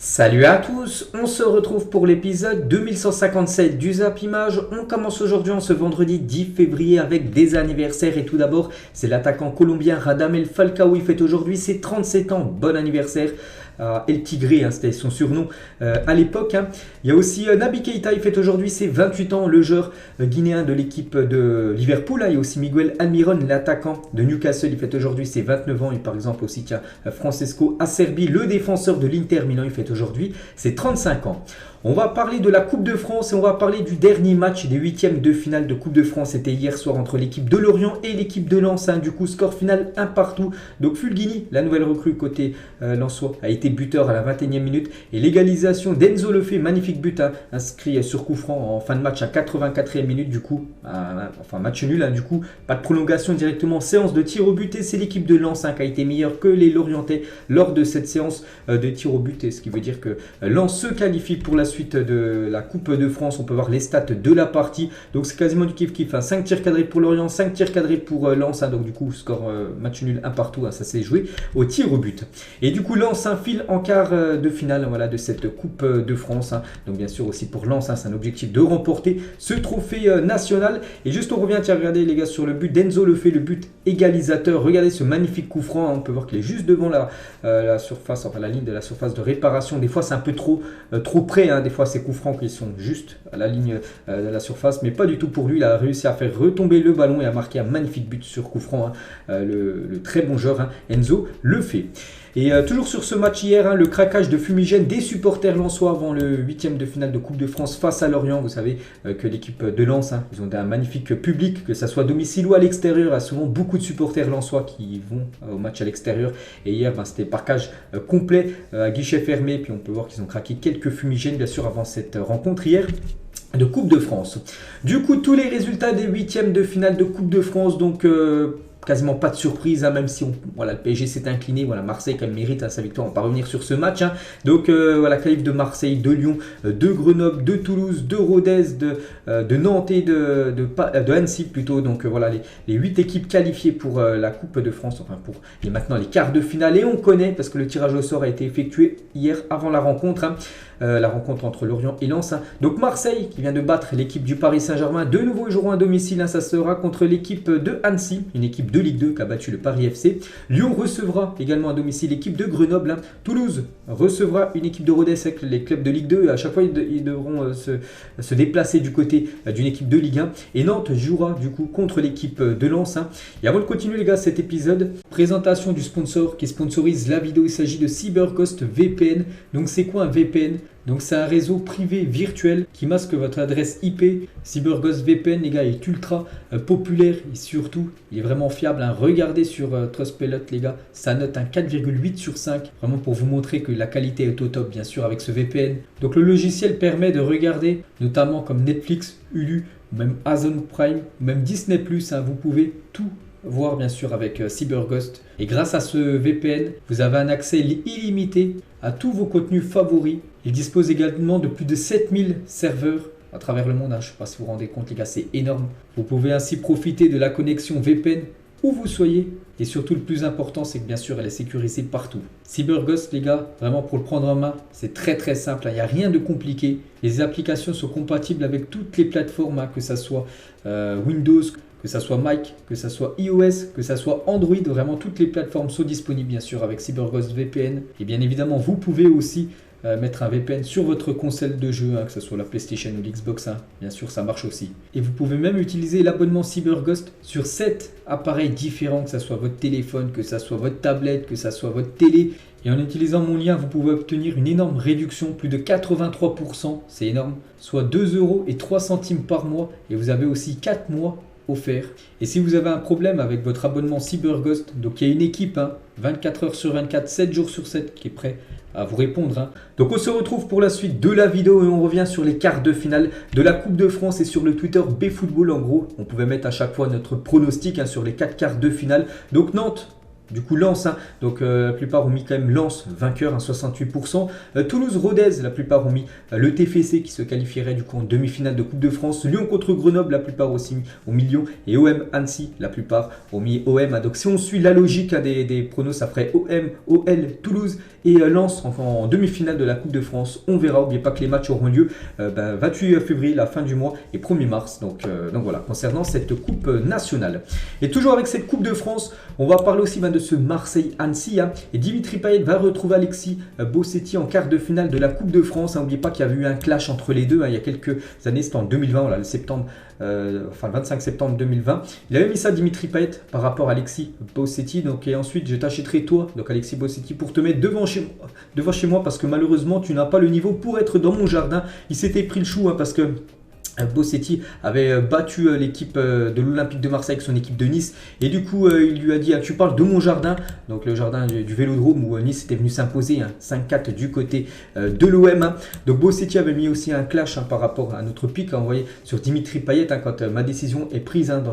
Salut à tous, on se retrouve pour l'épisode 2157 du Zap Image. On commence aujourd'hui en ce vendredi 10 février avec des anniversaires et tout d'abord c'est l'attaquant colombien Radamel Falcao, il fête aujourd'hui ses 37 ans, bon anniversaire. El Tigre, c'était son surnom à l'époque. Il y a aussi Naby Keita, il fête aujourd'hui ses 28 ans, le joueur guinéen de l'équipe de Liverpool. Il y a aussi Miguel Almiron, l'attaquant de Newcastle, il fête aujourd'hui ses 29 ans. Et par exemple aussi, Francesco Acerbi, le défenseur de l'Inter Milan, il fête aujourd'hui ses 35 ans. On va parler de la Coupe de France et on va parler du dernier match des huitièmes de finale de Coupe de France. C'était hier soir entre l'équipe de Lorient et l'équipe de Lens. Du coup, score final 1 partout. Donc Fulgini, la nouvelle recrue côté lensois, a été buteur à la 21e minute. Et l'égalisation d'Enzo Lefebvre, magnifique but inscrit sur coup franc en fin de match à 84e minute. Du coup, match nul. Du coup, pas de prolongation directement. Séance de tir au but et c'est l'équipe de Lens qui a été meilleure que les Lorientais lors de cette séance de tir au but. Et ce qui veut dire que Lens se qualifie pour la suite de la Coupe de France. On peut voir les stats de la partie. Donc c'est quasiment du kiff-kiff. 5 tirs cadrés pour Lorient, 5 tirs cadrés pour Lens. Donc du coup, score match nul 1 partout. Ça s'est joué au tir au but. Et du coup, Lens file en quart de finale de cette Coupe de France. Donc bien sûr aussi pour Lens, c'est un objectif de remporter ce trophée national. Et juste on revient, regardez les gars, sur le but d'Enzo Lefebvre, le but égalisateur. Regardez ce magnifique coup franc. On peut voir qu'il est juste devant la surface, la ligne de la surface de réparation. Des fois c'est un peu trop près. Des fois ces coups francs qui sont juste à la ligne de la surface, mais pas du tout pour lui. Il a réussi à faire retomber le ballon et a marqué un magnifique but sur coup franc. Le très bon joueur Enzo Lefebvre. Et toujours sur ce match hier, le craquage de fumigène des supporters lensois avant le 8e de finale de Coupe de France face à Lorient. Vous savez que l'équipe de Lens, ils ont un magnifique public, que ça soit à domicile ou à l'extérieur. Il y a souvent beaucoup de supporters lensois qui vont au match à l'extérieur. Et hier, c'était parquage complet à guichet fermé. Puis on peut voir qu'ils ont craqué quelques fumigènes, bien sûr, avant cette rencontre hier de Coupe de France. Du coup, tous les résultats des 8e de finale de Coupe de France, donc quasiment pas de surprise, même si le PSG s'est incliné. Marseille quand même mérite sa victoire. On va pas revenir sur ce match. Donc qualif de Marseille, de Lyon, de Grenoble, de Toulouse, de Rodez, de Nantes et de Annecy plutôt. Donc les 8 équipes qualifiées pour la Coupe de France, pour maintenant les quarts de finale. Et on connaît, parce que le tirage au sort a été effectué hier avant la rencontre. La rencontre entre Lorient et Lens. Donc Marseille qui vient de battre l'équipe du Paris Saint-Germain. De nouveau ils joueront à domicile. Ça sera contre l'équipe de Annecy, une équipe de Ligue 2 qui a battu le Paris FC. Lyon recevra également à domicile l'équipe de Grenoble. Toulouse recevra une équipe de Rodez avec les clubs de Ligue 2. À chaque fois ils devront se déplacer du côté d'une équipe de Ligue 1. Et Nantes jouera du coup contre l'équipe de Lens. Et avant de continuer les gars cet épisode, présentation du sponsor qui sponsorise la vidéo. Il s'agit de CyberGhost VPN. Donc c'est quoi un VPN ? Donc c'est un réseau privé virtuel qui masque votre adresse IP. CyberGhost VPN, les gars, est ultra populaire et surtout, il est vraiment fiable. Regardez sur Trustpilot, les gars, ça note un 4,8 sur 5. Vraiment pour vous montrer que la qualité est au top, bien sûr, avec ce VPN. Donc le logiciel permet de regarder, notamment comme Netflix, Hulu, même Amazon Prime, même Disney+. Vous pouvez tout voir bien sûr avec CyberGhost. Et grâce à ce VPN, vous avez un accès illimité à tous vos contenus favoris. Il dispose également de plus de 7000 serveurs à travers le monde. Je ne sais pas si vous vous rendez compte les gars, c'est énorme. Vous pouvez ainsi profiter de la connexion VPN où vous soyez. Et surtout le plus important, c'est que bien sûr elle est sécurisée partout. CyberGhost les gars, vraiment pour le prendre en main, c'est très très simple. Il n'y a rien de compliqué. Les applications sont compatibles avec toutes les plateformes, que ce soit Windows, que ça soit Mac, que ça soit iOS, que ça soit Android, vraiment toutes les plateformes sont disponibles bien sûr avec CyberGhost VPN. Et bien évidemment, vous pouvez aussi mettre un VPN sur votre console de jeu, que ce soit la PlayStation ou l'Xbox, bien sûr ça marche aussi. Et vous pouvez même utiliser l'abonnement CyberGhost sur 7 appareils différents, que ce soit votre téléphone, que ce soit votre tablette, que ce soit votre télé. Et en utilisant mon lien, vous pouvez obtenir une énorme réduction, plus de 83%, c'est énorme, soit 2,03 € par mois. Et vous avez aussi 4 mois offert. Et si vous avez un problème avec votre abonnement CyberGhost, donc il y a une équipe 24 heures sur 24, 7 jours sur 7 qui est prêt à vous répondre. Donc on se retrouve pour la suite de la vidéo et on revient sur les quarts de finale de la Coupe de France et sur le Twitter BFootball. En gros, on pouvait mettre à chaque fois notre pronostic sur les 4 quarts de finale. Donc Nantes du coup Lens, donc la plupart ont mis quand même Lens vainqueur à 68%. Toulouse-Rodez, la plupart ont mis le TFC qui se qualifierait du coup en demi-finale de Coupe de France. Lyon contre Grenoble, la plupart aussi ont mis Lyon. Et OM Annecy, la plupart ont mis OM. Donc si on suit la logique des pronos, ça ferait OM, OL, Toulouse et Lens en demi-finale de la Coupe de France. On verra, n'oubliez pas que les matchs auront lieu 28 février, la fin du mois, et 1er mars. Donc voilà, concernant cette Coupe nationale. Et toujours avec cette Coupe de France, on va parler aussi de ce Marseille-Annecy. Et Dimitri Payet va retrouver Alexis Bossetti en quart de finale de la Coupe de France. N'oubliez pas qu'il y avait eu un clash entre les deux il y a quelques années, c'était en 2020, voilà, le 25 septembre 2020. Il avait mis ça Dimitri Payet par rapport à Alexis Bossetti. Donc, et ensuite, je t'achèterai toi, donc Alexis Bossetti, pour te mettre devant chez moi parce que malheureusement, tu n'as pas le niveau pour être dans mon jardin. Il s'était pris le chou parce que Bossetti avait battu l'équipe de l'Olympique de Marseille avec son équipe de Nice et du coup il lui a dit tu parles de mon jardin, donc le jardin du Vélodrome où Nice était venu s'imposer 5-4 du côté de l'OM. Donc Bossetti avait mis aussi un clash par rapport à notre pic envoyé sur Dimitri Payet quand ma décision est prise dans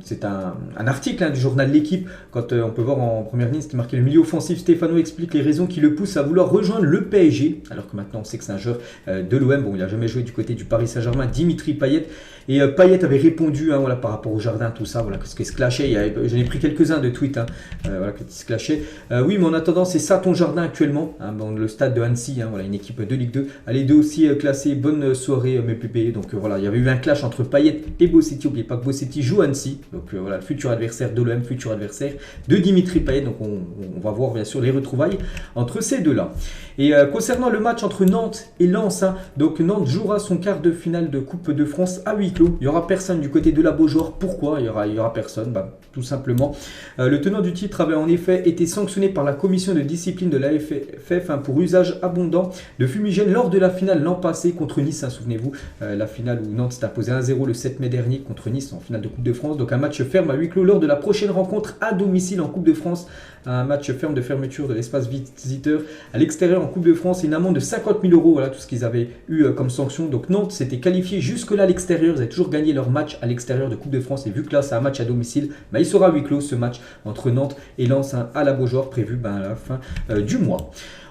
c'est un article du journal L'Équipe, quand on peut voir en première ligne ce qui marquait le milieu offensif Stéphano explique les raisons qui le poussent à vouloir rejoindre le PSG alors que maintenant on sait que c'est un joueur de l'OM. Bon, il n'a jamais joué du côté du Paris Saint-Germain, Dimitri Payet, et Payet avait répondu voilà, par rapport au jardin, tout ça, voilà, ce qui se clashait. J'en ai pris quelques-uns de tweets voilà, qui se clashaient. Oui, mais en attendant, c'est ça ton jardin actuellement, bon, le stade de Annecy, voilà, une équipe de Ligue 2. Les deux aussi classés, bonne soirée mes pépés. Donc voilà, il y avait eu un clash entre Payet et Bossetti. N'oubliez pas que Bossetti joue à Annecy, donc voilà, le futur adversaire de l'OM, futur adversaire de Dimitri Payet. Donc on va voir bien sûr les retrouvailles entre ces deux-là. Et concernant le match entre Nantes et Lens, donc Nantes jouera son quart de finale de Coupe de France à huis clos. Il n'y aura personne du côté de la Beaujoire. Pourquoi il y aura personne? Tout simplement. Le tenant du titre avait en effet été sanctionné par la commission de discipline de l'AFF pour usage abondant de fumigène lors de la finale l'an passé contre Nice. Souvenez-vous, la finale où Nantes s'est imposé 1-0 le 7 mai dernier contre Nice en finale de Coupe de France. Donc un match ferme à huis clos lors de la prochaine rencontre à domicile en Coupe de France. Un match ferme de fermeture de l'espace visiteur à l'extérieur en Coupe de France et une amende de 50 000 €. Voilà tout ce qu'ils avaient eu comme sanction. Donc Nantes s'était qualifié jusque-là à l'extérieur. Ils avaient toujours gagné leur match à l'extérieur de Coupe de France. Et vu que là c'est un match à domicile, il sera à huis clos ce match entre Nantes et Lens à la Beaujoire prévu à la fin du mois.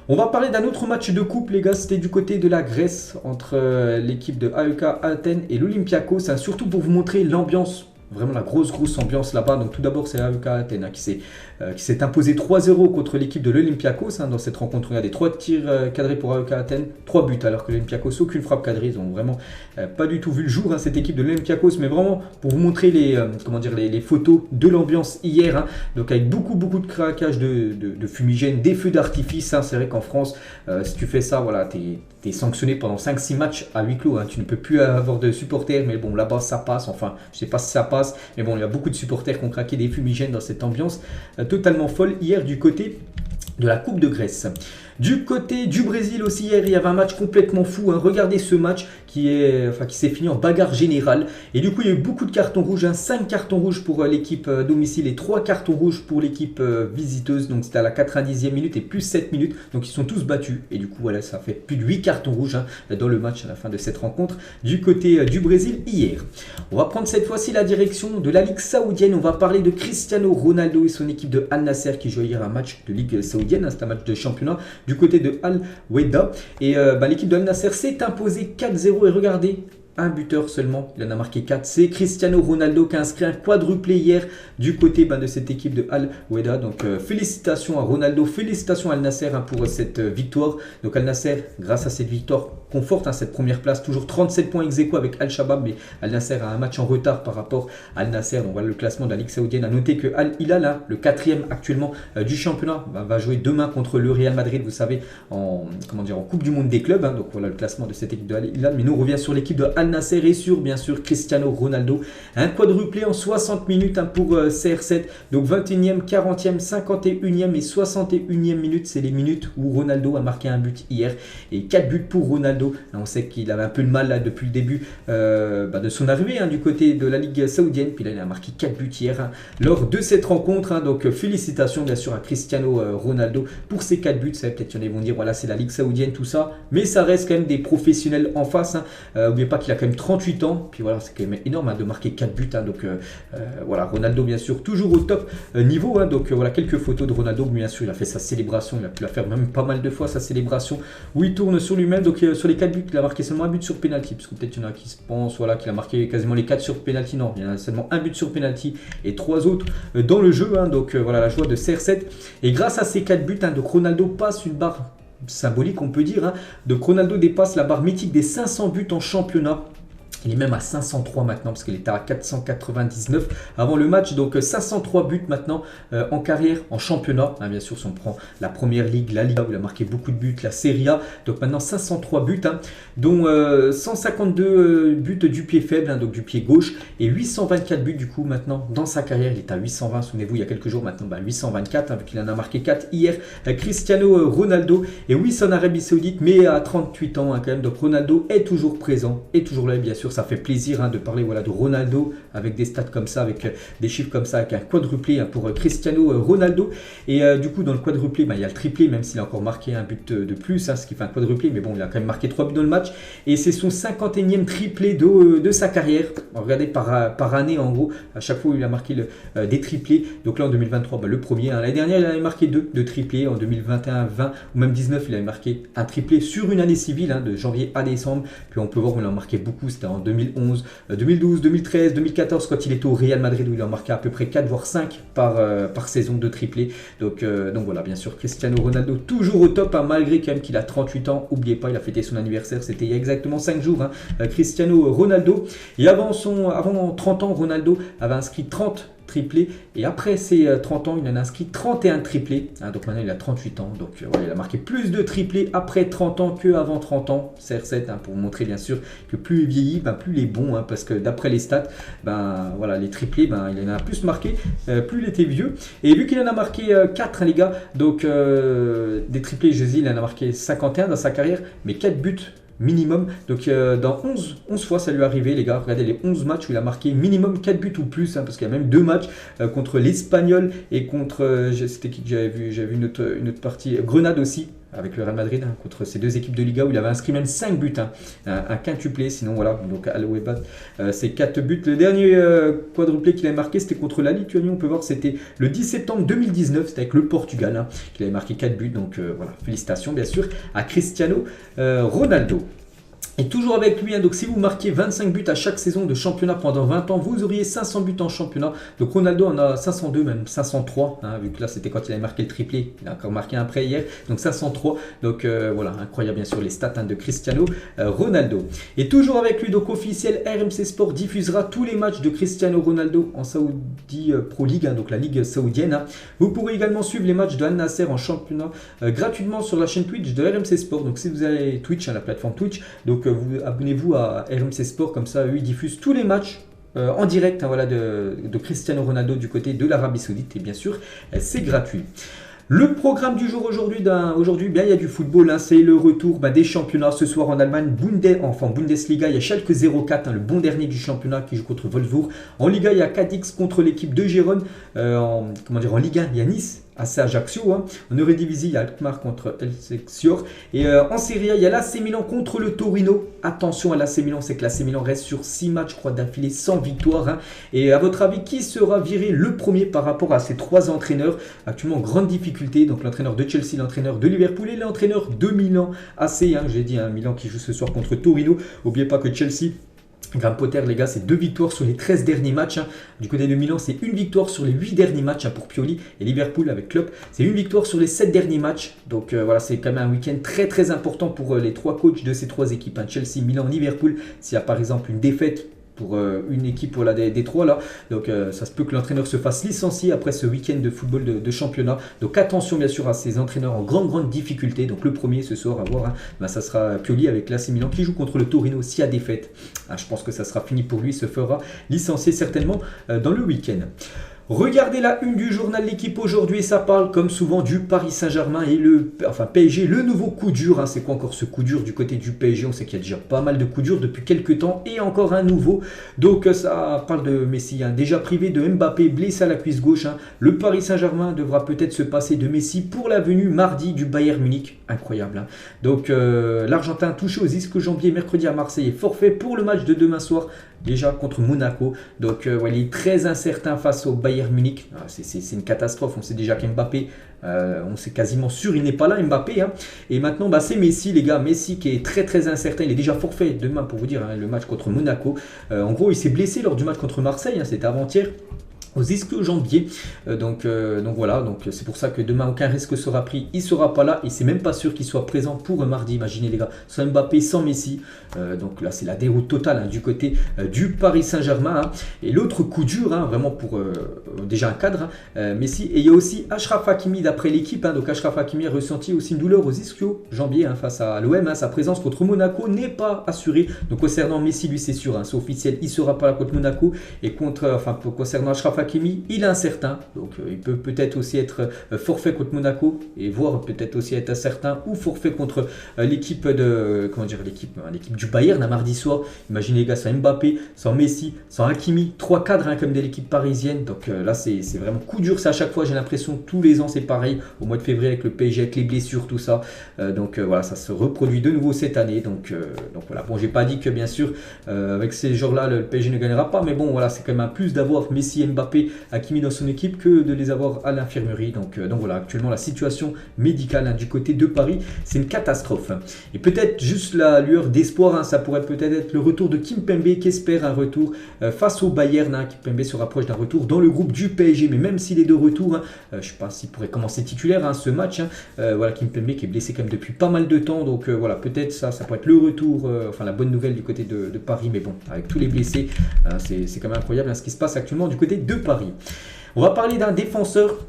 On va parler d'un autre match de coupe, les gars. C'était du côté de la Grèce entre l'équipe de AEK Athènes et l'Olympiakos. C'est surtout pour vous montrer l'ambiance. Vraiment la grosse ambiance là-bas. Donc tout d'abord c'est AEK Athènes qui s'est imposé 3-0 contre l'équipe de l'Olympiakos dans cette rencontre. Regardez, 3 tirs cadrés pour AEK Athènes, 3 buts, alors que l'Olympiakos aucune frappe cadrée. Ils ont vraiment pas du tout vu le jour cette équipe de l'Olympiakos, mais vraiment pour vous montrer les photos de l'ambiance hier. Donc avec beaucoup de craquage de fumigène, des feux d'artifice. C'est vrai qu'en France, si tu fais ça, voilà, t'es sanctionné pendant 5-6 matchs à huis clos. Tu ne peux plus avoir de supporters, mais bon, là-bas ça passe. Enfin, je sais pas si ça passe. Mais bon, il y a beaucoup de supporters qui ont craqué des fumigènes dans cette ambiance totalement folle hier du côté de la Coupe de Grèce. Du côté du Brésil aussi, hier, il y avait un match complètement fou. Regardez ce match qui s'est fini en bagarre générale. Et du coup, il y a eu beaucoup de cartons rouges. 5 cartons rouges pour l'équipe domicile et 3 cartons rouges pour l'équipe visiteuse. Donc, c'était à la 90e minute et plus 7 minutes. Donc, ils sont tous battus. Et du coup, voilà, ça fait plus de 8 cartons rouges dans le match à la fin de cette rencontre du côté du Brésil hier. On va prendre cette fois-ci la direction de la Ligue saoudienne. On va parler de Cristiano Ronaldo et son équipe de Al Nasser qui joue hier un match de Ligue saoudienne. C'est un match de championnat du côté de Al Weda. Et l'équipe de Al Nasser s'est imposée 4-0 et regardez, un buteur seulement, il en a marqué 4, c'est Cristiano Ronaldo qui a inscrit un quadruplé hier du côté de cette équipe de Al Weda. Donc félicitations à Ronaldo, félicitations à Al Nasser pour cette victoire. Donc Al Nasser, grâce à cette victoire, conforte cette première place, toujours 37 points ex aequo avec Al Shabab, mais Al Nasser a un match en retard par rapport à Al Nasser. Donc voilà le classement de la Ligue saoudienne. À noter que Al Hilal, le 4e actuellement du championnat, va jouer demain contre le Real Madrid, vous savez, en Coupe du Monde des clubs. Donc voilà le classement de cette équipe de Al Hilal. Mais nous on revient sur l'équipe de Al Nasser et sur bien sûr Cristiano Ronaldo. Un quadruplé en 60 minutes pour CR7. Donc 21e, 40e, 51e et 61e minute. C'est les minutes où Ronaldo a marqué un but hier. Et 4 buts pour Ronaldo. On sait qu'il avait un peu de mal depuis le début de son arrivée du côté de la Ligue saoudienne. Puis là, il a marqué 4 buts hier lors de cette rencontre. Donc félicitations bien sûr à Cristiano Ronaldo pour ces 4 buts. Peut-être qu'il y en a qui vont dire voilà, c'est la Ligue saoudienne, tout ça. Mais ça reste quand même des professionnels en face. N'oubliez pas qu'il a quand même 38 ans. Puis voilà, c'est quand même énorme de marquer 4 buts. Donc voilà, Ronaldo bien sûr toujours au top niveau. Donc voilà, quelques photos de Ronaldo. Bien sûr, il a fait sa célébration. Il a pu la faire même pas mal de fois, sa célébration, où il tourne sur lui-même. Donc sur les 4 buts, il a marqué seulement un but sur penalty. Parce que peut-être il y en a qui se pensent voilà, qu'il a marqué quasiment les 4 sur penalty. Non, il y en a seulement un but sur penalty et 3 autres dans le jeu. Donc voilà, la joie de CR7. Et grâce à ces 4 buts, donc Ronaldo passe une barre symbolique, on peut dire. Donc Ronaldo dépasse la barre mythique des 500 buts en championnat. Il est même à 503 maintenant parce qu'il était à 499 avant le match. Donc 503 buts maintenant en carrière, en championnat. Bien sûr, si on prend la première ligue, la Liga où il a marqué beaucoup de buts, la Serie A. Donc maintenant 503 buts, dont 152 buts du pied faible, donc du pied gauche. Et 824 buts du coup maintenant dans sa carrière. Il est à 820, souvenez-vous, il y a quelques jours maintenant, 824, vu qu'il en a marqué 4 hier. Cristiano Ronaldo. Et oui, c'est en Arabie Saoudite, mais à 38 ans quand même. Donc Ronaldo est toujours présent, est toujours là, bien sûr. Ça fait plaisir de parler voilà, de Ronaldo avec des stats comme ça, avec des chiffres comme ça, avec un quadruplé pour Cristiano Ronaldo. Et du coup, dans le quadruplé, il y a le triplé, même s'il a encore marqué un but de plus, ce qui fait un quadruplé. Mais bon, il a quand même marqué 3 buts dans le match. Et c'est son 51e triplé de sa carrière. Regardez par année, en gros, à chaque fois, il a marqué des triplés. Donc là, en 2023, le premier. L'année dernière, il avait marqué 2 triplés. En 2021, 20 ou même 19, il avait marqué un triplé sur une année civile, de janvier à décembre. Puis on peut voir qu'il en a marqué beaucoup. C'était en 2011, 2012, 2013, 2014 quand il était au Real Madrid où il a marqué à peu près 4 voire 5 par saison de triplé. Donc voilà, bien sûr, Cristiano Ronaldo toujours au top, malgré quand même qu'il a 38 ans. N'oubliez pas, il a fêté son anniversaire, c'était il y a exactement 5 jours, Cristiano Ronaldo. Et avant 30 ans, Ronaldo avait inscrit 30 triplé et après ses 30 ans il en a inscrit 31 triplés, donc maintenant il a 38 ans, donc voilà, il a marqué plus de triplés après 30 ans que avant 30 ans, CR7, pour vous montrer bien sûr que plus il vieillit, plus il est bon, parce que d'après les stats, voilà, les triplés, il en a plus marqué, plus il était vieux. Et vu qu'il en a marqué 4 les gars, donc des triplés, je dis, il en a marqué 51 dans sa carrière, mais 4 buts minimum. Donc dans 11 fois ça lui est arrivé les gars. Regardez les 11 matchs où il a marqué minimum 4 buts ou plus, parce qu'il y a même 2 matchs contre l'Espagnol et contre c'était qui que j'avais vu une autre partie, Grenade aussi avec le Real Madrid, contre ces 2 équipes de Liga où il avait inscrit même 5 buts, un quintuplé. Sinon voilà, donc Alouebat, c'est 4 buts. Le dernier quadruplé qu'il a marqué, c'était contre la Lituanie, on peut voir, c'était le 10 septembre 2019, c'était avec le Portugal, qu'il avait marqué 4 buts. Donc voilà, félicitations bien sûr à Cristiano Ronaldo. Et toujours avec lui, donc si vous marquez 25 buts à chaque saison de championnat pendant 20 ans, vous auriez 500 buts en championnat. Donc Ronaldo en a 502, même 503, vu que là c'était quand il avait marqué le triplé. Il a encore marqué un prêt hier, donc 503. Donc voilà, incroyable bien sûr les stats de Cristiano Ronaldo. Et toujours avec lui, donc officiel, RMC Sport diffusera tous les matchs de Cristiano Ronaldo en Saudi Pro League, donc la ligue saoudienne. Vous pourrez également suivre les matchs de Al Nasser en championnat gratuitement sur la chaîne Twitch de RMC Sport. Donc si vous avez Twitch, la plateforme Twitch, donc vous abonnez-vous à RMC Sport, comme ça eux ils diffusent tous les matchs en direct voilà, de Cristiano Ronaldo du côté de l'Arabie Saoudite, et bien sûr c'est gratuit. Le programme du jour aujourd'hui, il y a du football, c'est le retour des championnats ce soir en Allemagne, Bundesliga, il y a Schalke 04, le bon dernier du championnat qui joue contre Wolfsburg. En Liga, il y a Cadix contre l'équipe de Gérone, en Ligue 1, il y a Nice AC Ajaccio, en Eredivisie, il y a Alkmaar contre Excelsior, et en Serie A, il y a l'AC Milan contre le Torino. Attention à l'AC Milan, c'est que l'AC Milan reste sur 6 matchs, je crois, d'affilée sans victoire, Et à votre avis, qui sera viré le premier par rapport à ces 3 entraîneurs? Actuellement, grande difficulté, donc l'entraîneur de Chelsea, l'entraîneur de Liverpool et l'entraîneur de Milan AC, j'ai dit, Milan qui joue ce soir contre Torino. N'oubliez pas que Chelsea, Graham Potter, les gars, c'est 2 victoires sur les 13 derniers matchs. Du côté de Milan, c'est 1 victoire sur les 8 derniers matchs pour Pioli. Et Liverpool avec Klopp, c'est 1 victoire sur les 7 derniers matchs. Donc voilà, c'est quand même un week-end très très important pour les 3 coachs de ces 3 équipes, Chelsea, Milan, Liverpool. S'il y a par exemple une défaite pour une équipe des 3 là, donc ça se peut que l'entraîneur se fasse licencier après ce week-end de football de championnat. Donc attention bien sûr à ces entraîneurs en grande difficulté. Donc le premier ce soir à voir, ça sera Pioli avec l'AC Milan qui joue contre le Torino. S'il y a défaite, je pense que ça sera fini pour lui, il se fera licencier certainement dans le week-end. Regardez la une du journal L'équipe aujourd'hui, ça parle comme souvent du Paris Saint-Germain et PSG, le nouveau coup dur. Hein. C'est quoi encore ce coup dur du côté du PSG? On sait qu'il y a déjà pas mal de coups durs depuis quelques temps et encore un nouveau. Donc ça parle de Messi, hein. Déjà privé de Mbappé, blessé à la cuisse gauche. Hein. Le Paris Saint-Germain devra peut-être se passer de Messi pour la venue mardi du Bayern Munich. Incroyable. Hein. Donc l'Argentin touché aux ischio-jambiers mercredi à Marseille est forfait pour le match de demain soir. Déjà contre Monaco. Donc il est très incertain face au Bayern Munich. C'est une catastrophe. On sait déjà qu'Mbappé, on sait quasiment sûr, il n'est pas là, Mbappé. Hein. Et maintenant, c'est Messi, les gars. Messi qui est très très incertain. Il est déjà forfait demain pour vous dire, hein, le match contre Monaco. En gros, il s'est blessé lors du match contre Marseille. Hein, c'était avant-hier. Aux ischio-jambiers. Donc voilà, donc c'est pour ça que demain aucun risque sera pris, il sera pas là et c'est même pas sûr qu'il soit présent pour mardi. Imaginez les gars, sans Mbappé, sans Messi. Donc là c'est la déroute totale, hein, du côté du Paris Saint-Germain. Hein. Et l'autre coup dur, hein, vraiment pour déjà un cadre, hein, Messi. Et il y a aussi Achraf Hakimi d'après l'équipe. Hein, donc Achraf Hakimi a ressenti aussi une douleur aux ischio-jambiers, hein, face à l'OM. Hein, sa présence contre Monaco n'est pas assurée. Donc concernant Messi, lui c'est sûr, hein, c'est officiel, il sera pas là contre Monaco. Et concernant Achraf Hakimi, il est incertain, donc il peut peut-être aussi être forfait contre Monaco et voire peut-être aussi être incertain ou forfait contre l'équipe du Bayern à mardi soir. Imaginez les gars, sans Mbappé, sans Messi, sans Hakimi, 3 cadres, hein, comme de l'équipe parisienne. Donc là c'est vraiment coup dur, c'est à chaque fois, j'ai l'impression tous les ans c'est pareil, au mois de février avec le PSG, avec les blessures, tout ça. Voilà, ça se reproduit de nouveau cette année. Donc voilà, bon, j'ai pas dit que bien sûr avec ces joueurs-là le PSG ne gagnera pas, mais bon voilà, c'est quand même un plus d'avoir Messi et Mbappé, Hakimi dans son équipe que de les avoir à l'infirmerie. Donc voilà, actuellement la situation médicale, hein, du côté de Paris, c'est une catastrophe. Et peut-être juste la lueur d'espoir, hein, ça pourrait peut-être être le retour de Kimpembe qui espère un retour face au Bayern. Hein. Kimpembe se rapproche d'un retour dans le groupe du PSG, mais même s'il est de retour, hein, je ne sais pas s'il pourrait commencer titulaire, hein, ce match. Hein. Voilà, Kimpembe qui est blessé quand même depuis pas mal de temps, donc voilà, peut-être ça pourrait être le retour, la bonne nouvelle du côté de Paris, mais bon, avec tous les blessés, c'est quand même incroyable, hein, ce qui se passe actuellement du côté de Paris. On va parler d'un défenseur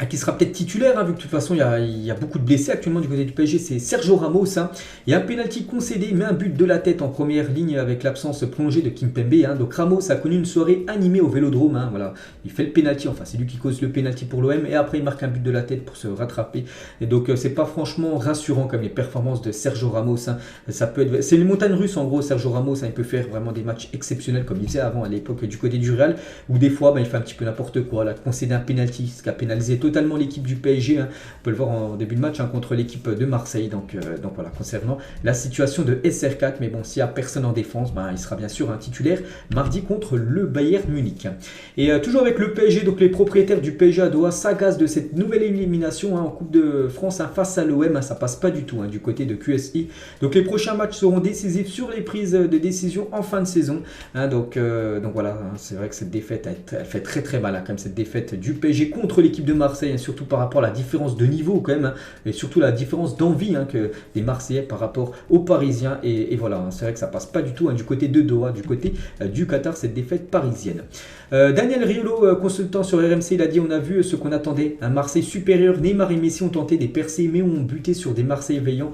qui sera peut-être titulaire, hein, vu que de toute façon il y a beaucoup de blessés actuellement du côté du PSG, c'est Sergio Ramos. Hein. Il y a un penalty concédé, mais un but de la tête en première ligne avec l'absence prolongée de Kimpembe. Hein. Donc Ramos a connu une soirée animée au Vélodrome. Hein, voilà. Il fait le penalty, enfin c'est lui qui cause le penalty pour l'OM, et après il marque un but de la tête pour se rattraper. Et donc c'est pas franchement rassurant comme les performances de Sergio Ramos. Hein. C'est une montagne russe en gros, Sergio Ramos. Hein, il peut faire vraiment des matchs exceptionnels comme il faisait avant à l'époque du côté du Real, où des fois il fait un petit peu n'importe quoi. Là, concéder un penalty, ce qui a pénalisé totalement l'équipe du PSG, hein. On peut le voir en début de match, hein, contre l'équipe de Marseille. Donc voilà, concernant la situation de SR4, mais bon, s'il n'y a personne en défense, il sera bien sûr un titulaire mardi contre le Bayern Munich. Et toujours avec le PSG, donc les propriétaires du PSG à Doha s'agacent de cette nouvelle élimination, hein, en Coupe de France, hein, face à l'OM. Hein, ça passe pas du tout, hein, du côté de QSI. Donc les prochains matchs seront décisifs sur les prises de décision en fin de saison. Hein, donc voilà, hein, c'est vrai que cette défaite elle fait très très mal, hein, comme cette défaite du PSG contre l'équipe de Marseille, hein, surtout par rapport à la différence de niveau quand même, hein, et surtout la différence d'envie, hein, que des Marseillais par rapport aux Parisiens. Et voilà, hein, c'est vrai que ça passe pas du tout, hein, du côté de Doha, du côté du Qatar, cette défaite parisienne. Daniel Riolo, consultant sur RMC, il a dit: on a vu ce qu'on attendait, un Marseille supérieur. Neymar et Messi ont tenté des percées mais ont buté sur des Marseillais veillants,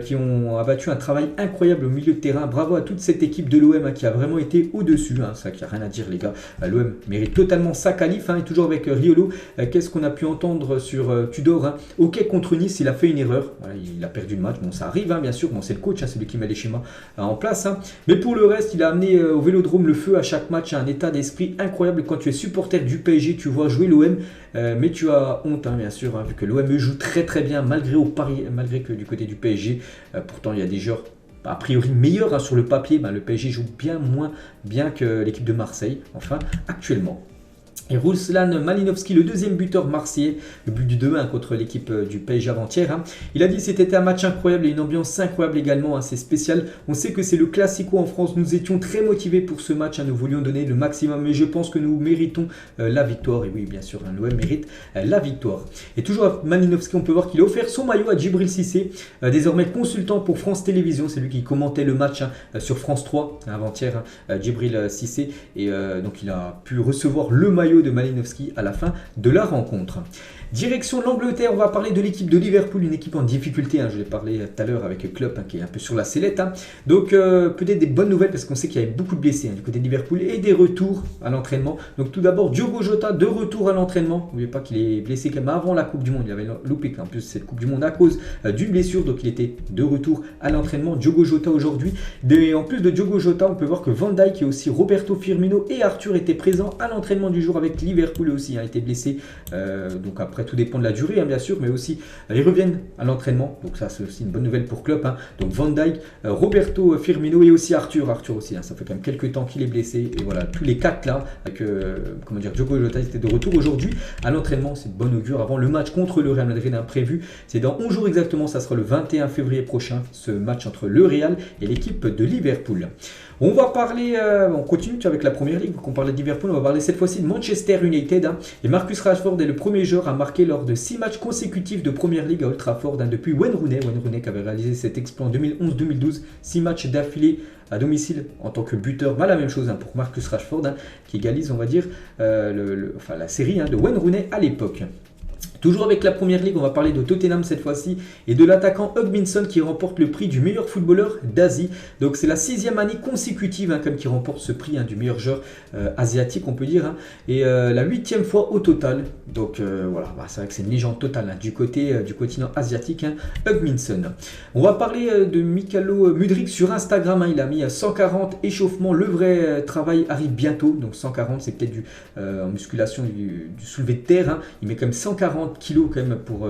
qui ont abattu un travail incroyable au milieu de terrain. Bravo à toute cette équipe de l'OM, hein, qui a vraiment été au-dessus, hein, ça qui a rien à dire les gars. L'OM mérite totalement sa qualif, hein, et toujours avec Riolo. Qu'est-ce qu'on a pu entendre sur Tudor, hein. Ok, contre Nice, il a fait une erreur, voilà, il a perdu le match, bon ça arrive, hein, bien sûr, bon, c'est le coach, hein, c'est lui qui met les schémas en place, hein. Mais pour le reste, il a amené au Vélodrome le feu à chaque match, un état d'esprit incroyable. Quand tu es supporter du PSG, tu vois jouer l'OM, mais tu as honte, hein, bien sûr, hein, vu que l'OM joue très très bien malgré que du côté du PSG, pourtant il y a des joueurs a priori meilleurs, hein, sur le papier. Le PSG joue bien moins bien que l'équipe de Marseille, enfin actuellement. Et Ruslan Malinovski, le deuxième buteur marseillais, le but du 2-1 contre l'équipe du PSG avant-hier. Hein. Il a dit: c'était un match incroyable et une ambiance incroyable également, hein, c'est spécial. On sait que c'est le Classico en France, nous étions très motivés pour ce match, hein, nous voulions donner le maximum, mais je pense que nous méritons la victoire. Et oui, bien sûr, hein, l'OM mérite la victoire. Et toujours à Malinovski, on peut voir qu'il a offert son maillot à Djibril Cissé, désormais consultant pour France Télévisions. C'est lui qui commentait le match, hein, sur France 3 avant-hier, hein, Djibril Cissé. Et donc il a pu recevoir le maillot Diallo de Malinowski à la fin de la rencontre. Direction l'Angleterre, on va parler de l'équipe de Liverpool, une équipe en difficulté, je l'ai parlé tout à l'heure avec Klopp qui est un peu sur la sellette. Donc peut-être des bonnes nouvelles parce qu'on sait qu'il y avait beaucoup de blessés du côté de Liverpool et des retours à l'entraînement. Donc tout d'abord Diogo Jota de retour à l'entraînement. N'oubliez pas qu'il est blessé quand même avant la Coupe du Monde, il avait loupé en plus cette Coupe du Monde à cause d'une blessure, donc il était de retour à l'entraînement. Diogo Jota aujourd'hui. En plus de Diogo Jota, on peut voir que Van Dijk et aussi Roberto Firmino et Arthur étaient présents à l'entraînement du jour avec Liverpool aussi, a été blessé. Donc après tout dépend de la durée bien sûr, mais aussi ils reviennent à l'entraînement, donc ça c'est aussi une bonne nouvelle pour Klopp. Donc Van Dijk, Roberto Firmino et aussi Arthur aussi, ça fait quand même quelques temps qu'il est blessé, et voilà tous les quatre là, avec Diogo Jota était de retour aujourd'hui à l'entraînement, c'est de bonne augure avant le match contre le Real Madrid prévu, c'est dans 11 jours exactement, ça sera le 21 février prochain, ce match entre le Real et l'équipe de Liverpool. On va parler, on continue avec la première ligue, on parlait de Liverpool, on va parler cette fois-ci de Manchester United. Et Marcus Rashford est le premier joueur à marquer lors de 6 matchs consécutifs de première ligue à Old Trafford depuis Wayne Rooney qui avait réalisé cet exploit en 2011-2012, 6 matchs d'affilée à domicile en tant que buteur. La même chose pour Marcus Rashford qui égalise, on va dire, la série de Wayne Rooney à l'époque. Toujours avec la première ligue, on va parler de Tottenham cette fois-ci et de l'attaquant Hugminson qui remporte le prix du meilleur footballeur d'Asie. Donc c'est la 6e année consécutive qui remporte ce prix du meilleur joueur asiatique, on peut dire, et la 8e fois au total. Donc voilà, c'est vrai que c'est une légende totale du côté du continent asiatique, Hugminson. On va parler de Mykhailo Mudryk sur Instagram, il a mis 140 échauffements, le vrai travail arrive bientôt. Donc 140 c'est peut-être en musculation du soulevé de terre, il met quand même 140 kilos quand même pour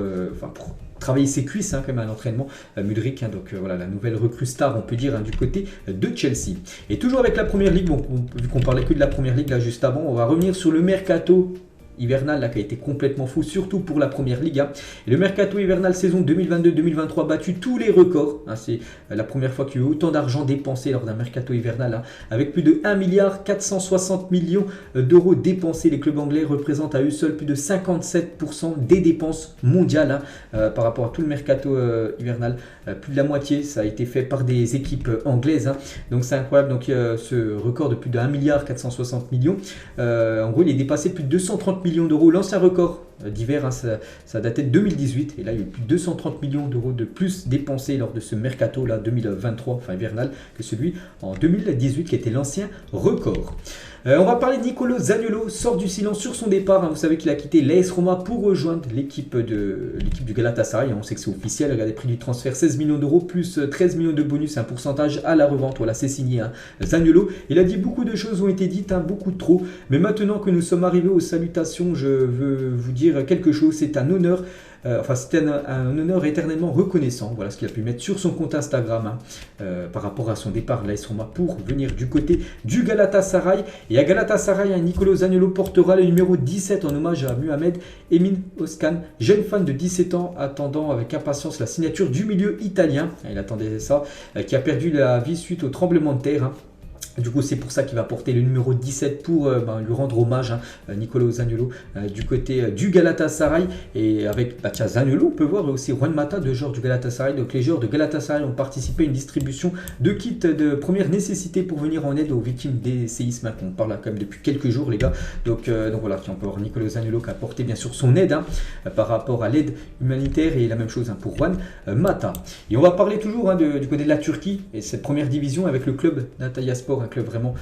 travailler ses cuisses quand même à l'entraînement, Mudryk, donc voilà la nouvelle recrue star on peut dire du côté de Chelsea. Et toujours avec la première ligue, vu qu'on parlait que de la première ligue là juste avant, on va revenir sur le mercato hivernal qui a été complètement fou, surtout pour la première ligue. Et le mercato hivernal saison 2022-2023 battu tous les records. C'est la première fois qu'il y a eu autant d'argent dépensé lors d'un mercato hivernal, avec plus de 1,460 milliard d'euros dépensés. Les clubs anglais représentent à eux seuls plus de 57% des dépenses mondiales par rapport à tout le mercato hivernal. Plus de la moitié, ça a été fait par des équipes anglaises. Donc c'est incroyable. Donc ce record de plus de 1,460 milliard, en gros il est dépassé plus de 230 millions d'euros. L'ancien record d'hiver, ça datait de 2018 et là il y a eu plus de 230 millions d'euros de plus dépensés lors de ce mercato là 2023, hivernal, que celui en 2018 qui était l'ancien record. On va parler de Nicolo Zaniolo, sort du silence sur son départ. Vous savez qu'il a quitté l'AS Roma pour rejoindre l'équipe du Galatasaray. On sait que c'est officiel. Regardez, prix du transfert 16 millions d'euros plus 13 millions de bonus, un pourcentage à la revente. Voilà, c'est signé. Zaniolo, il a dit beaucoup de choses ont été dites, beaucoup trop. Mais maintenant que nous sommes arrivés aux salutations, je veux vous dire quelque chose. C'est un honneur. C'était un honneur éternellement reconnaissant. Voilà ce qu'il a pu mettre sur son compte Instagram par rapport à son départ de l'AS Roma pour venir du côté du Galatasaray. Et à Galatasaray, Nicolo Zaniolo portera le numéro 17 en hommage à Mohamed Emin Özcan, jeune fan de 17 ans attendant avec impatience la signature du milieu italien. Il attendait ça, qui a perdu la vie suite au tremblement de terre. Du coup, c'est pour ça qu'il va porter le numéro 17 pour lui rendre hommage, Nicolo Zaniolo, du côté du Galatasaray. Et avec Zaniolo, on peut voir aussi Juan Mata, deux joueurs du Galatasaray. Donc les joueurs de Galatasaray ont participé à une distribution de kits de première nécessité pour venir en aide aux victimes des séismes. On parle quand même depuis quelques jours, les gars. Donc voilà, on peut voir Nicolo Zaniolo qui a apporté bien sûr son aide par rapport à l'aide humanitaire, et la même chose pour Juan Mata. Et on va parler toujours du côté de la Turquie et cette première division avec le club d'Antalyaspor, un club vraiment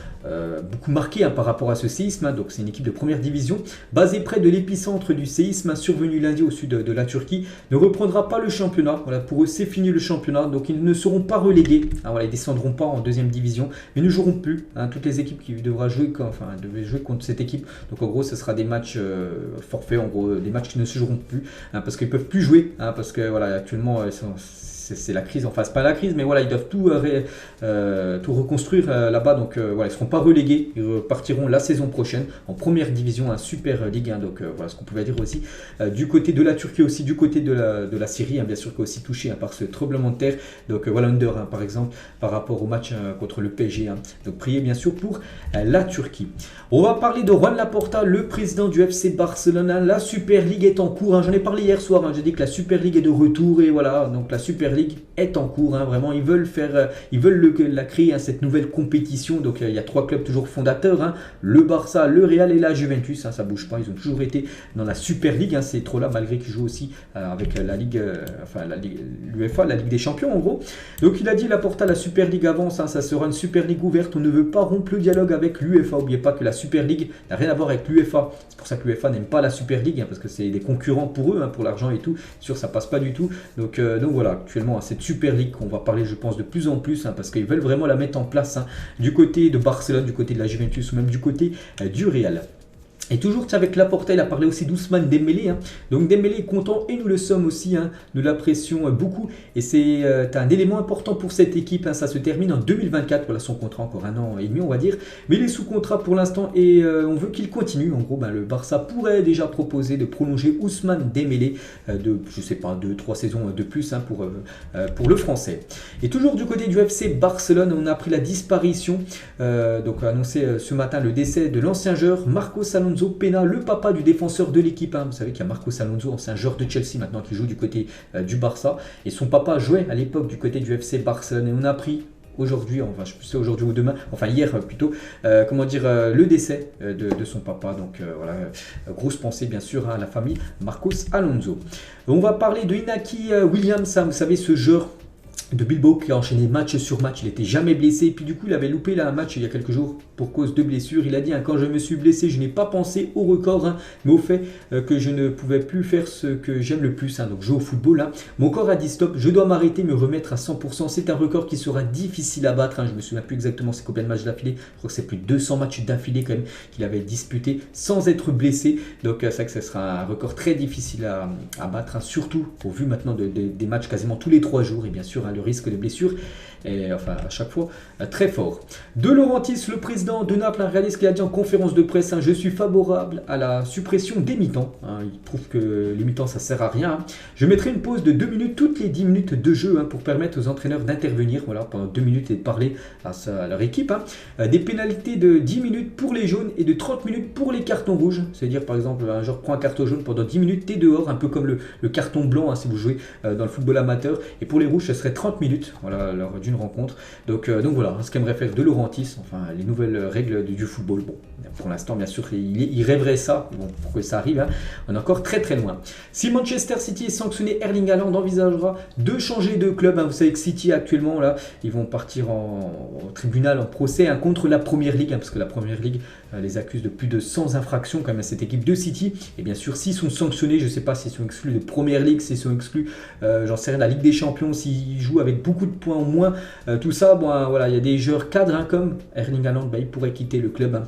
beaucoup marqué par rapport à ce séisme. Donc c'est une équipe de première division basée près de l'épicentre du séisme survenu lundi au sud de la Turquie. Ne reprendra pas le championnat. Voilà, pour eux c'est fini le championnat, donc ils ne seront pas relégués. Voilà, ils descendront pas en deuxième division, mais ne joueront plus. Toutes les équipes qui devaient jouer contre cette équipe. Donc en gros ce sera des matchs forfaits, en gros des matchs qui ne se joueront plus parce qu'ils peuvent plus jouer parce que voilà actuellement c'est la crise, enfin c'est pas la crise, mais voilà, ils doivent tout reconstruire là-bas, donc voilà, ils ne seront pas relégués, ils repartiront la saison prochaine en première division, un Super League, donc voilà ce qu'on pouvait dire aussi du côté de la Turquie, aussi du côté de la Syrie, bien sûr, qui est aussi touché par ce tremblement de terre, donc voilà, par exemple, par rapport au match contre le PSG, donc priez bien sûr pour la Turquie. On va parler de Juan Laporta, le président du FC Barcelone. La Super League est en cours, j'en ai parlé hier soir, j'ai dit que la Super League est de retour, et voilà, donc la Super League League est en cours. Vraiment, ils veulent la créer, cette nouvelle compétition. Donc, il y a 3 clubs toujours fondateurs, le Barça, le Real et la Juventus. Ça bouge pas. Ils ont toujours été dans la Super League. Ces trois-là, malgré qu'ils jouent aussi avec la Ligue, l'UEFA, la Ligue des Champions, en gros. Donc, il a dit, Laporta, la Super League avance. Ça sera une Super League ouverte. On ne veut pas rompre le dialogue avec l'UEFA. N'oubliez pas que la Super League n'a rien à voir avec l'UEFA. C'est pour ça que l'UEFA n'aime pas la Super League, parce que c'est des concurrents pour eux, pour l'argent et tout. Sûr, ça passe pas du tout. Donc voilà, actuellement, cette Super League, on va parler, je pense, de plus en plus, parce qu'ils veulent vraiment la mettre en place, du côté de Barcelone, du côté de la Juventus ou même du côté du Real. Et toujours avec Laporta, il a parlé aussi d'Ousmane Dembélé. Donc Dembélé est content et nous le sommes aussi. Nous l'apprécions beaucoup. Et c'est un élément important pour cette équipe. Ça se termine en 2024. Voilà son contrat, encore 1 an et demi, on va dire. Mais il est sous contrat pour l'instant et on veut qu'il continue. En gros, le Barça pourrait déjà proposer de prolonger Ousmane Dembélé de, je sais pas, 2-3 saisons de plus pour le français. Et toujours du côté du FC Barcelone, on a appris la disparition. Donc annoncé ce matin le décès de l'ancien joueur Marcos Alonso Pena, le papa du défenseur de l'équipe. Vous savez qu'il y a Marcos Alonso, ancien joueur de Chelsea maintenant qui joue du côté du Barça. Et son papa jouait à l'époque du côté du FC Barcelone. Et on a appris aujourd'hui, enfin je sais aujourd'hui ou demain, enfin hier plutôt, le décès de son papa. Donc voilà, grosse pensée bien sûr à la famille Marcos Alonso. On va parler de Inaki Williams, vous savez ce joueur de Bilbao qui a enchaîné match sur match, il n'était jamais blessé et puis du coup il avait loupé un match il y a quelques jours pour cause de blessure. Il a dit quand je me suis blessé je n'ai pas pensé au record mais au fait que je ne pouvais plus faire ce que j'aime le plus, donc jouer au football. Mon corps a dit stop, je dois m'arrêter, me remettre à 100%, c'est un record qui sera difficile à battre. Je me souviens plus exactement c'est combien de matchs d'affilée, je crois que c'est plus de 200 matchs d'affilée quand même qu'il avait disputé sans être blessé, donc c'est vrai que ce sera un record très difficile à battre, surtout au vu maintenant des matchs quasiment tous les 3 jours et bien sûr le risque de blessure est à chaque fois très fort. De Laurentiis, le président de Naples, regardez ce qu'il a dit en conférence de presse. Je suis favorable à la suppression des mi-temps. Il trouve que les mi-temps ça sert à rien. Je mettrai une pause de 2 minutes toutes les 10 minutes de jeu pour permettre aux entraîneurs d'intervenir pendant 2 minutes et de parler à leur équipe. Des pénalités de 10 minutes pour les jaunes et de 30 minutes pour les cartons rouges. C'est-à-dire par exemple un joueur prend un carton jaune pendant 10 minutes, t'es dehors, un peu comme le carton blanc si vous jouez dans le football amateur. Et pour les rouges, ce serait 30 minutes lors d'une rencontre. Donc voilà ce qu'aimerait faire De Laurentiis, les nouvelles règles du football. Bon, pour l'instant, bien sûr, il rêverait ça pour que ça arrive. On est encore très très loin. Si Manchester City est sanctionné, Erling Haaland envisagera de changer de club. Vous savez que City actuellement, ils vont partir au tribunal, en procès contre la Première Ligue, parce que la Première Ligue les accuse de plus de 100 infractions quand même à cette équipe de City. Et bien sûr, s'ils sont sanctionnés, je ne sais pas s'ils sont exclus de Première Ligue, s'ils sont exclus, j'en sais rien, de la Ligue des Champions, s'ils jouent avec beaucoup de points en moins, tout ça, il y a des joueurs cadres comme Erling Haaland, il pourrait quitter le club.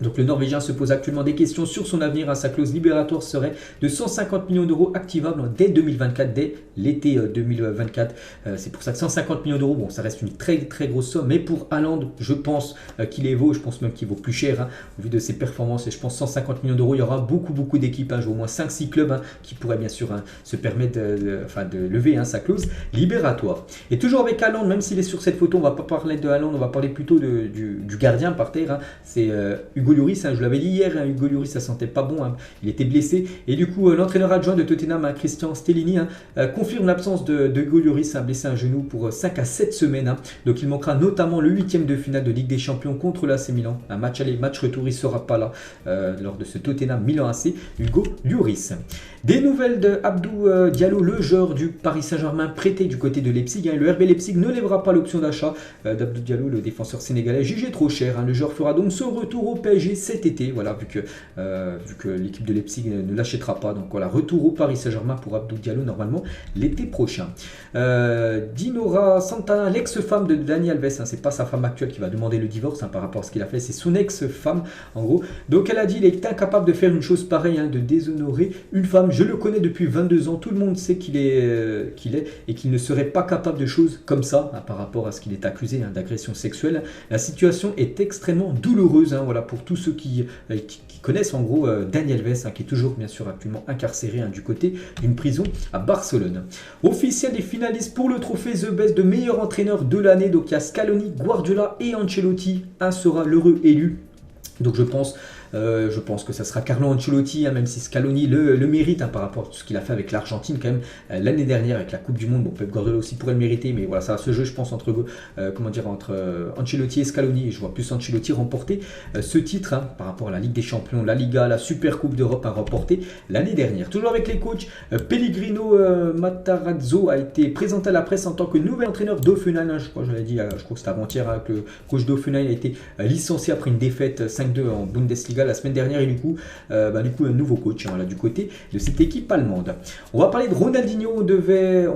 Donc le Norvégien se pose actuellement des questions sur son avenir. Sa clause libératoire serait de 150 millions d'euros activable dès 2024, dès l'été 2024. C'est pour ça que 150 millions d'euros, ça reste une très très grosse somme. Mais pour Haaland, je pense qu'il vaut, je pense même qu'il vaut plus cher au vu de ses performances. Et je pense 150 millions d'euros, il y aura beaucoup d'équipes, au moins 5-6 clubs qui pourraient bien sûr se permettre de lever sa clause libératoire. Et toujours avec Haaland, même s'il est sur cette photo, on ne va pas parler de Haaland, on va parler plutôt du gardien par terre. C'est Hugo Lloris, je l'avais dit hier, Hugo Lloris ça sentait pas bon, il était blessé et du coup l'entraîneur adjoint de Tottenham, Christian Stellini, confirme l'absence de Hugo Lloris, blessé un genou pour 5 à 7 semaines. Donc il manquera notamment le 8e de finale de Ligue des Champions contre l'AC Milan, un match aller, match retour, il ne sera pas là lors de ce Tottenham Milan AC, Hugo Lloris. Des nouvelles de Abdou Diallo, le joueur du Paris Saint-Germain prêté du côté de Leipzig. Le RB Leipzig ne lèvera pas l'option d'achat d'Abdou Diallo, le défenseur sénégalais, jugé trop cher. Le joueur fera donc son retour au PSG cet été, vu que l'équipe de Leipzig ne l'achètera pas. Donc voilà, retour au Paris Saint-Germain pour Abdou Diallo normalement l'été prochain. Dinora Santana, l'ex-femme de Dani Alves, c'est pas sa femme actuelle qui va demander le divorce par rapport à ce qu'il a fait, c'est son ex-femme en gros. Donc elle a dit il est incapable de faire une chose pareille, de déshonorer une femme. Je le connais depuis 22 ans, tout le monde sait qu'il est et qu'il ne serait pas capable de choses comme ça par rapport à ce qu'il est accusé d'agression sexuelle. La situation est extrêmement douloureuse pour tous ceux qui connaissent en gros Dani Alves, qui est toujours bien sûr actuellement incarcéré du côté d'une prison à Barcelone. Officiel des finalistes pour le trophée The Best de meilleur entraîneur de l'année. Donc il y a Scaloni, Guardiola et Ancelotti. Un sera l'heureux élu. Donc je pense Je pense que ça sera Carlo Ancelotti, même si Scaloni le mérite par rapport à tout ce qu'il a fait avec l'Argentine quand même l'année dernière avec la Coupe du Monde. Bon, Pep Guardiola aussi pourrait le mériter, mais voilà, ça va se jouer je pense entre Ancelotti et Scaloni, et je vois plus Ancelotti remporter ce titre par rapport à la Ligue des Champions, la Liga, la Super Coupe d'Europe à remporter l'année dernière. Toujours avec les coachs, Pellegrino Matarazzo a été présenté à la presse en tant que nouvel entraîneur d'Hoffenheim. Je crois que c'était avant-hier que le coach d'Hoffenheim a été licencié après une défaite 5-2 en Bundesliga la semaine dernière, et du coup un nouveau coach du côté de cette équipe allemande. On va parler de Ronaldinho. On devrait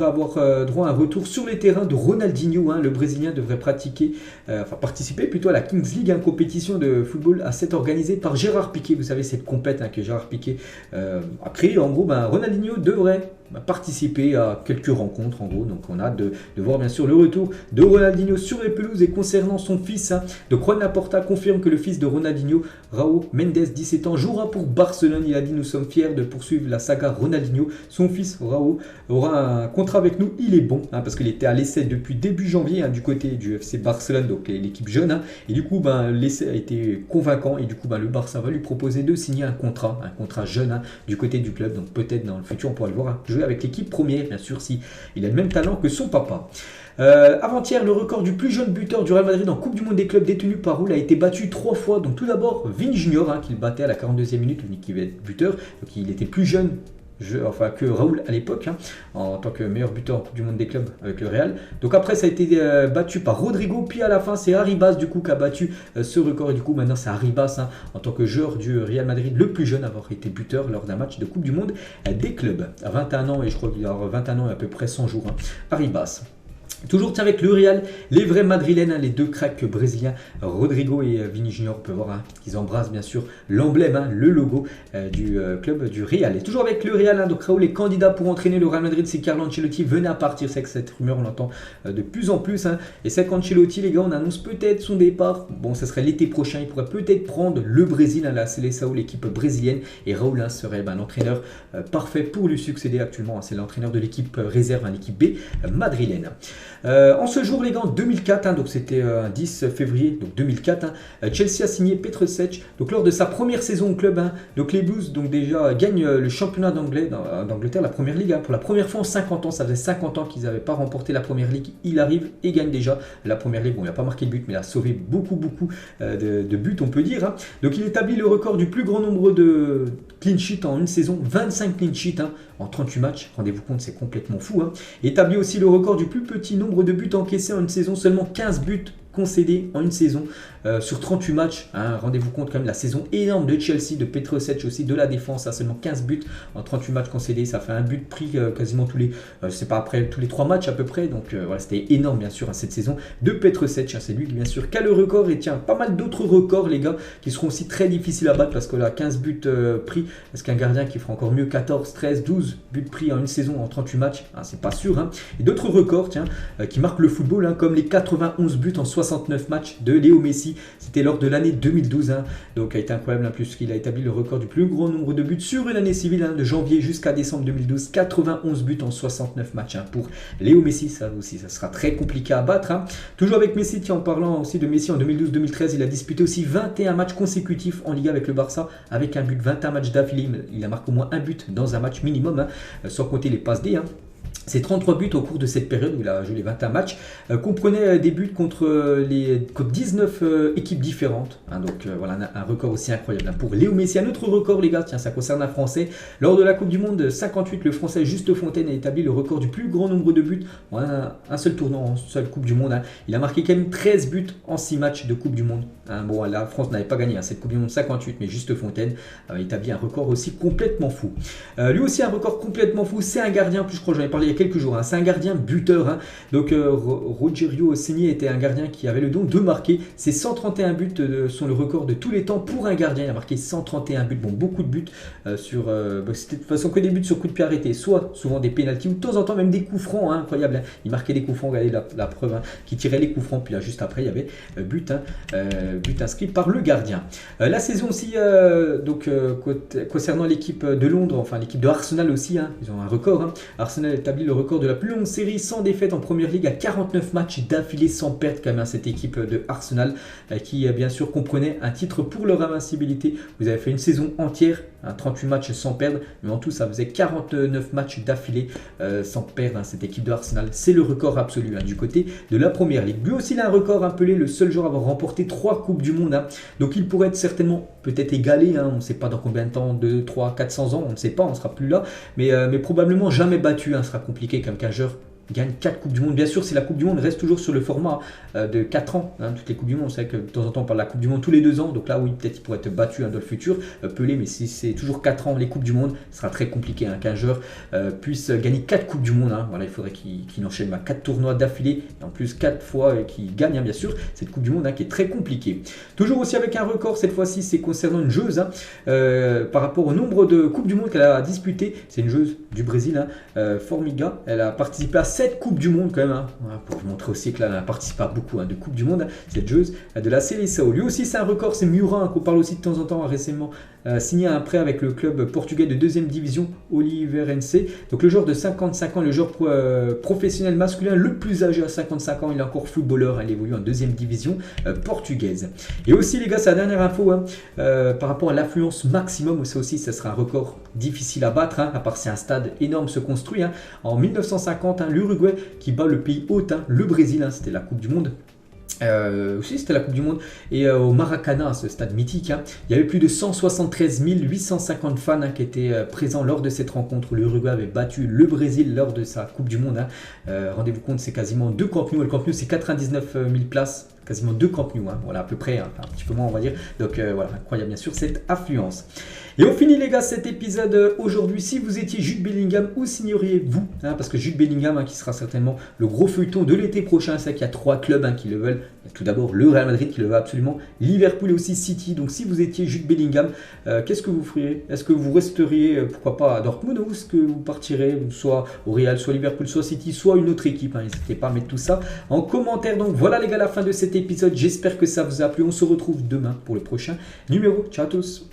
avoir droit à un retour sur les terrains de Ronaldinho. Le Brésilien devrait participer plutôt à la Kings League, une compétition de football à 7 organisée par Gérard Piqué. Vous savez, cette compète que Gérard Piqué a créée. En gros, Ronaldinho devrait participer à quelques rencontres en gros, donc on a hâte de voir bien sûr le retour de Ronaldinho sur les pelouses. Et concernant son fils, donc Juan Laporta confirme que le fils de Ronaldinho, Raúl Mendes, 17 ans, jouera pour Barcelone. Il a dit: nous sommes fiers de poursuivre la saga Ronaldinho. Son fils Raúl aura un contrat avec nous, il est bon parce qu'il était à l'essai depuis début janvier du côté du FC Barcelone, donc l'équipe jeune, et du coup l'essai a été convaincant, et du coup le Barça va lui proposer de signer un contrat jeune du côté du club. Donc peut-être dans le futur on pourra le voir jouer avec l'équipe première, bien sûr, si il a le même talent que son papa. Avant-hier, le record du plus jeune buteur du Real Madrid en Coupe du Monde des clubs détenu par Raúl a été battu 3 fois. Donc tout d'abord Vini Junior qui le battait à la 42e minute, qui va être buteur. Donc il était plus jeune que Raúl à l'époque, en tant que meilleur buteur en Coupe du Monde des clubs avec le Real. Donc après ça a été battu par Rodrigo, puis à la fin c'est Arribas du coup qui a battu ce record, et du coup maintenant c'est Arribas en tant que joueur du Real Madrid le plus jeune à avoir été buteur lors d'un match de Coupe du Monde des clubs à 21 ans, et je crois qu'il a 21 ans et à peu près 100 jours. Arribas. Toujours avec le Real, les vrais madrilènes, les deux cracks brésiliens, Rodrigo et Vini Junior, on peut voir qu'ils embrassent bien sûr l'emblème, le logo du club du Real. Et toujours avec le Real, donc Raúl est candidat pour entraîner le Real Madrid si Carlo Ancelotti venait à partir. C'est que cette rumeur on l'entend de plus en plus. Et c'est qu'Ancelotti, les gars, on annonce peut-être son départ. Bon, ça serait l'été prochain, il pourrait peut-être prendre le Brésil, la Seleção, l'équipe brésilienne. Et Raúl serait l'entraîneur parfait pour lui succéder actuellement. C'est l'entraîneur de l'équipe réserve, l'équipe B madrilène. En ce jour, les gars, en 2004, donc c'était 10 février donc 2004, Chelsea a signé Petr Cech. Donc lors de sa première saison au club, donc les Blues déjà gagnent le championnat d'Angleterre, la première ligue, pour la première fois en 50 ans. Ça faisait 50 ans qu'ils n'avaient pas remporté la première ligue. Il arrive et gagne déjà la première ligue. Bon, il n'a pas marqué de but, mais il a sauvé beaucoup de buts, on peut dire. Donc il établit le record du plus grand nombre de clean sheets en une saison, 25 clean sheets en 38 matchs. Rendez-vous compte, c'est complètement fou. Il établit aussi le record du plus petit nombre de buts encaissés en une saison, seulement 15 buts concédés en une saison sur 38 matchs. Rendez-vous compte quand même la saison énorme de Chelsea, de Petr Cech aussi, de la défense, seulement 15 buts en 38 matchs concédés. Ça fait un but pris quasiment tous les 3 matchs à peu près. Donc voilà, c'était énorme bien sûr cette saison de Petr Cech. C'est lui bien sûr qui a le record, et tiens, pas mal d'autres records les gars qui seront aussi très difficiles à battre, parce que là 15 buts pris, est-ce qu'un gardien qui fera encore mieux 14, 13, 12 buts pris en une saison en 38 matchs, c'est pas sûr. Et d'autres records qui marquent le football, comme les 91 buts en 69 matchs de Léo Messi. C'était lors de l'année 2012, donc a été incroyable, puisqu'il a établi le record du plus grand nombre de buts sur une année civile, de janvier jusqu'à décembre 2012. 91 buts en 69 matchs pour Léo Messi. Ça aussi, ça sera très compliqué à battre. Toujours avec Messi, en parlant aussi de Messi, en 2012-2013, il a disputé aussi 21 matchs consécutifs en Liga avec le Barça, avec un but, 21 matchs d'affilée. Il a marqué au moins un but dans un match minimum, sans compter les passes D. Ces 33 buts au cours de cette période où il a joué les 21 matchs comprenaient des buts contre 19 équipes différentes. Donc voilà, un record aussi incroyable pour Léo Messi. Un autre record les gars, tiens, ça concerne un Français. Lors de la Coupe du Monde 58, le Français Juste Fontaine a établi le record du plus grand nombre de buts en un seul tournoi, en seule Coupe du Monde. Il a marqué quand même 13 buts en 6 matchs de Coupe du Monde. Bon, la France n'avait pas gagné cette Coupe du Monde 58, mais Juste Fontaine a établi un record aussi complètement fou. Lui aussi un record complètement fou, c'est un gardien, plus je crois j'en ai parlé il y a quelques jours, c'est un gardien buteur. Donc Rogerio Ceni était un gardien qui avait le don de marquer. Ses 131 buts sont le record de tous les temps pour un gardien. Il a marqué 131 buts, bon, beaucoup de buts sur c'était de toute façon que des buts sur coup de pied arrêté, soit souvent des pénaltys ou de temps en temps même des coups francs, Il marquait des coups francs, regardez la preuve, qui tirait les coups francs, puis là juste après il y avait but but inscrit par le gardien. La saison aussi, concernant l'équipe de Londres, enfin l'équipe de Arsenal aussi, hein, ils ont un record. Hein. Arsenal établit le record de la plus longue série sans défaite en première ligue à 49 matchs d'affilée sans perte quand même, hein, cette équipe de Arsenal qui bien sûr comprenait un titre pour leur invincibilité. Vous avez fait une saison entière, hein, 38 matchs sans perdre, mais en tout ça faisait 49 matchs d'affilée sans perdre, hein, cette équipe de Arsenal. C'est le record absolu, hein, du côté de la première ligue. Lui aussi il a un record, appelé le seul joueur à avoir remporté 3 coupes du monde. Hein. Donc il pourrait être certainement peut-être égalé, hein, on ne sait pas dans combien de temps, 2, 3, 400 ans, on ne sait pas, on ne sera plus là, mais probablement jamais battu, hein, ce sera compliqué comme qu'un joueur gagne 4 Coupes du Monde. Bien sûr, si la Coupe du Monde reste toujours sur le format de 4 ans, hein, toutes les Coupes du Monde, c'est vrai que de temps en temps on parle de la Coupe du Monde tous les 2 ans, donc là oui, peut-être il pourrait être battu, hein, dans le futur, Pelé, mais si c'est toujours 4 ans les Coupes du Monde, ce sera très compliqué, hein, qu'un joueur puisse gagner 4 Coupes du Monde. Hein. Voilà, il faudrait qu'il enchaîne 4 tournois d'affilée, et en plus 4 fois qu'il gagne, hein, bien sûr, cette Coupe du Monde, hein, qui est très compliquée. Toujours aussi avec un record, cette fois-ci c'est concernant une joueuse, hein, par rapport au nombre de Coupes du Monde qu'elle a disputées. C'est une joueuse du Brésil, hein, Formiga, elle a participé à 7 Coupes du Monde quand même, hein, pour vous montrer aussi que là elle a participé à beaucoup, hein, de Coupes du Monde, hein, cette joueuse de la Seleção. Lui aussi c'est un record, c'est Murin, hein, qu'on parle aussi de temps en temps, a récemment signé un prêt avec le club portugais de 2e division, Oliveirense. Donc le joueur de 55 ans, le joueur professionnel masculin le plus âgé à 55 ans, il est encore footballeur, hein, il évolue en 2e division portugaise. Et aussi les gars, c'est la dernière info, hein, par rapport à l'affluence maximum, ça aussi ça sera un record difficile à battre, hein, à part si un stade énorme se construit. Hein. En 1950, hein, l'Uruguay qui bat le pays hôte, hein, le Brésil, hein, c'était la Coupe du Monde. Aussi c'était la Coupe du Monde, et au Maracanã, ce stade mythique, hein, il y avait plus de 173 850 fans, hein, qui étaient présents lors de cette rencontre. L'Uruguay avait battu le Brésil lors de sa Coupe du Monde, hein. Rendez-vous compte, c'est quasiment 2 Camp Nou, et le Camp Nou c'est 99 000 places, quasiment 2 Camp Nou, hein, voilà à peu près, hein, un petit peu moins on va dire. Donc voilà, incroyable bien sûr cette affluence. Et on finit les gars cet épisode aujourd'hui. Si vous étiez Jude Bellingham, où signeriez-vous, hein, parce que Jude Bellingham, hein, qui sera certainement le gros feuilleton de l'été prochain. C'est qu'il y a 3 clubs, hein, qui le veulent. Il y a tout d'abord le Real Madrid qui le veut absolument, Liverpool et aussi City. Donc si vous étiez Jude Bellingham, qu'est-ce que vous feriez? Est-ce que vous resteriez pourquoi pas à Dortmund, ou est-ce que vous partirez soit au Real, soit Liverpool, soit City, soit une autre équipe, hein. N'hésitez pas à mettre tout ça en commentaire. Donc voilà les gars, la fin de cet épisode. J'espère que ça vous a plu. On se retrouve demain pour le prochain numéro. Ciao à tous.